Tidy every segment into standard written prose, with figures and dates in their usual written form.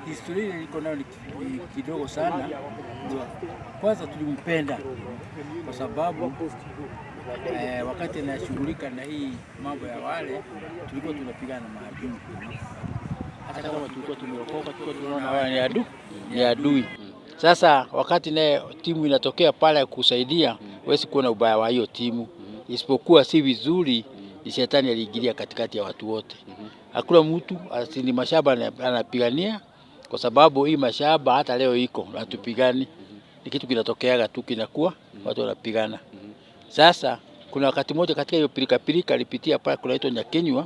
Historia iko nayo ni kidogo sana. Kwanza tulimpenda kwa sababu wakati anashughulika na hii mambo ya wale tulikuwa tunapigana na maadui. Hata kama tulikuwa tumeokoka, tulikuwa tunaona wale ni adui. Sasa wakati naye timu inatokea pale kusaidia, huwezi kuona ubaya wa hiyo timu. Isipokuwa si vizuri ni shetani aliingilia katikati ya watu wote. Hakuna mtu asini mashamba anapigania kwa sababu hii mashamba hata leo iko hatupigani. Ni kitu kinatokeaga tu kinakuwa watu wanapigana. Sasa kuna wakati mmoja katika hiyo pilika alipitia pale kunaitwa Kenyan,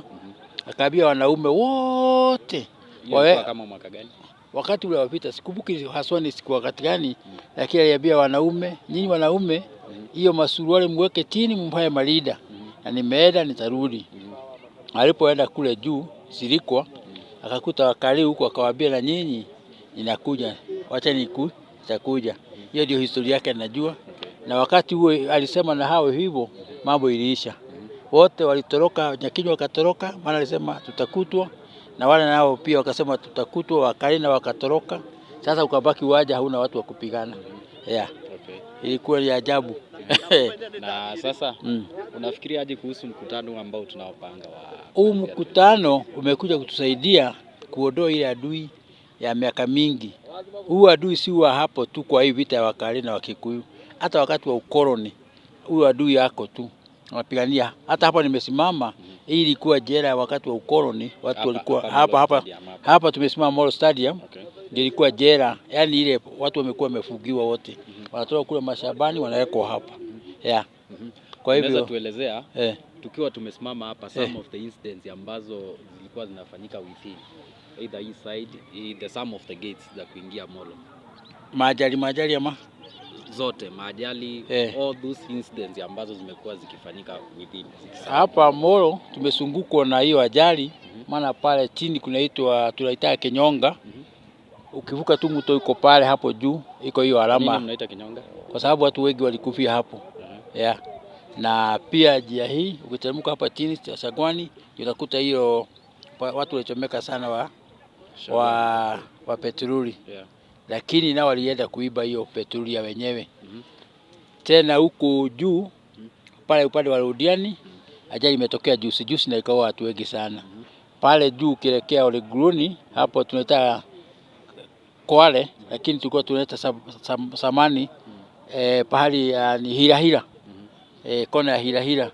akaambia wanaume wote wawe kama mwaka gani? Wakati ule wapita sikumbuki haswa ni siku wakati gani, lakini aliambia wanaume, nyinyi wanaume hiyo masuruali mweke chini mmpae malida. Na nimeenda nitarudi. Alipoenda kule juu Sirikwa akakuta wakali huko, akawaambia na nyinyi ninakuja, wacha nitakuja. Hiyo ndio historia yake najua. Na wakati huo alisema na hao hivyo mambo iliisha. Wote walitoroka, Nyakinyo wakatoroka, maana alisema tutakutwa, na wale nao pia wakasema tutakutwa, wakali na wakatoroka. Sasa ukabaki waja hauna watu wa kupigana. Ilikuwa ni ajabu. Na sasa unafikiria aje kuhusu mkutano ambao tunaopanga huu mkutano umekuja kutusaidia kuondoa ile adui ya miaka mingi. Huu adui si wa hapo tu kwa hii vita ya Wakale na Wakikuyu. Hata wakati wa ukoloni huu adui yako tu wanapigania. Hata hapa nimesimama, hii ilikuwa jela wakati wa ukoloni. Watu walikuwa hapa tumesimama Molo'S Stadium. Ilikuwa jela, yani ile watu wamekuwa wamefugiwa wote. Wanatoka kule mashambani wanawekwa hapa. Kwa hivyo unaweza tuelezea tukiwa tumesimama hapa some of the incidents ambazo zilikuwa zinafanyika within either inside the some of the gates za kuingia Molo. Majali ama zote majali all those incidents ambazo zimekuwa zikifanyika within hapa Molo. Tumesungukwa na hiyo ajali, maana pale chini kunaitwa tunaita Kinyonga. Ukivuka tu mto uko pale hapo juu iko hiyo alama. Nini mnaita Kinyonga? Kwa sababu watu wengi walikufia hapo. Na pia njia hii ukiteremka hapa chini cha Sagwani utakuta hiyo watu walichomeka sana wa petroli. Lakini nao walienda kuiba hiyo petroli ya wenyewe. Tena huko juu pale upande wa Rudiani ajali imetokea juzi na ikawa watu wengi sana. Pale juu ukielekea Oleguruni hapo tunaita Kwale, lakini tulikuwa tunaita Samani pahali ni Hira. Kona ya Hira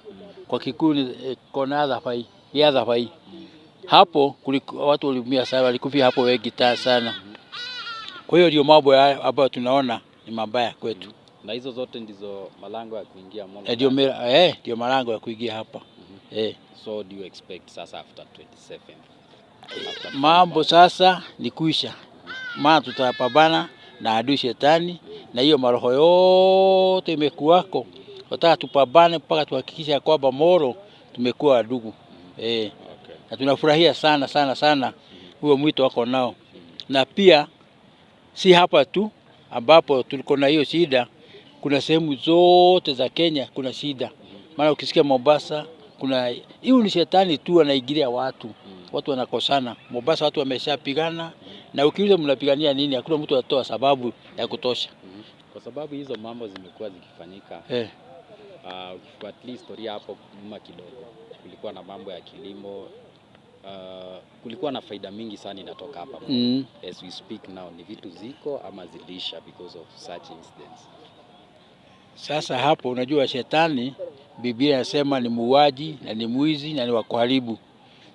kwa Kikuyu kona ya Fai. Hapo watu waliumia sana, walikufia hapo wengi sana. Kwa hiyo ndio mambo ambayo tunaona ni mabaya kwetu. Na hizo zote ndizo malango ya kuingia Molo. Ndio malango ya kuingia hapa. So do you expect sasa after 27? Mambo sasa ni kuisha. Maana tutapambana na adui shetani na hiyo maroho yote imekuwako. Tunataka tupambane mpaka tuhakikisha kwamba Molo tumekuwa ndugu. Na tunafurahia sana huo mwito wako nao. Na pia si hapa tu ambapo tuliko na hiyo shida, kuna sehemu zote za Kenya kuna shida. Maana ukisikia Mombasa kuna hiyo ni shetani tu anaingilia watu. Watu wanakosana. Mombasa watu wameshapigana na ukiuliza mnapigania nini hakuna mtu anatoa sababu ya kutosha. Kwa sababu hizo mambo zimekuwa zikifanyika. Ukifuatilia historia hapo nyuma kidogo kulikuwa na mambo ya kilimo. Kulikuwa na faida mingi sana inatoka hapa. As we speak now ni vitu ziko ama zilisha because of such incidents. Sasa hapo unajua shetani Biblia inasema ni muuaji na ni mwizi na ni wa kuharibu.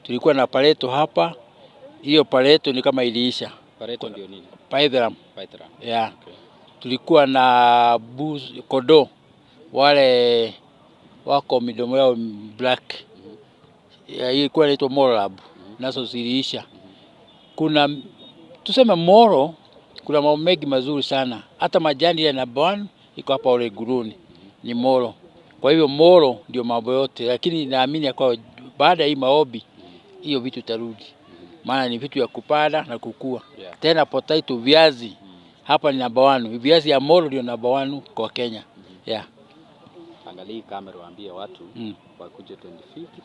Tulikuwa na Pareto hapa. Hiyo Pareto ni kama iliisha. Pareto ndio nini? Pythram. Tulikuwa na kodo wale wako midomo yao black. Ilikuwa inaitwa Molo'S. Nazo ziliisha. Kuna tuseme Molo kuna mambo mengi mazuri sana. Hata majani ya nabwan iko hapa Oleguruni ni Molo. Kwa hivyo Molo ndio mambo yote, lakini naamini kwa baada ya hii maombi hiyo vitu tarudi. Maana ni vitu ya kupanda na kukua. Tena potato viazi hapa ni namba 1. Viazi ya Molo ndio namba 1 kwa Kenya. Angalia kamera waambie watu wakuje 2050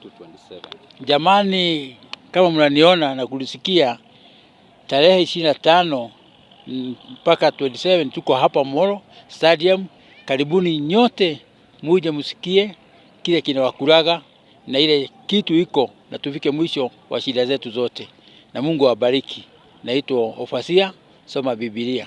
to 27. Jamani, kama mnaniona na kulisikia tarehe 25 mpaka 27 tuko hapa Molo Stadium. Karibuni nyote muje msikie kile kinawakuraga na ile kitu iko, na tufike mwisho wa shida zetu zote, na Mungu awabariki. Naitwa Ofasia, soma Biblia.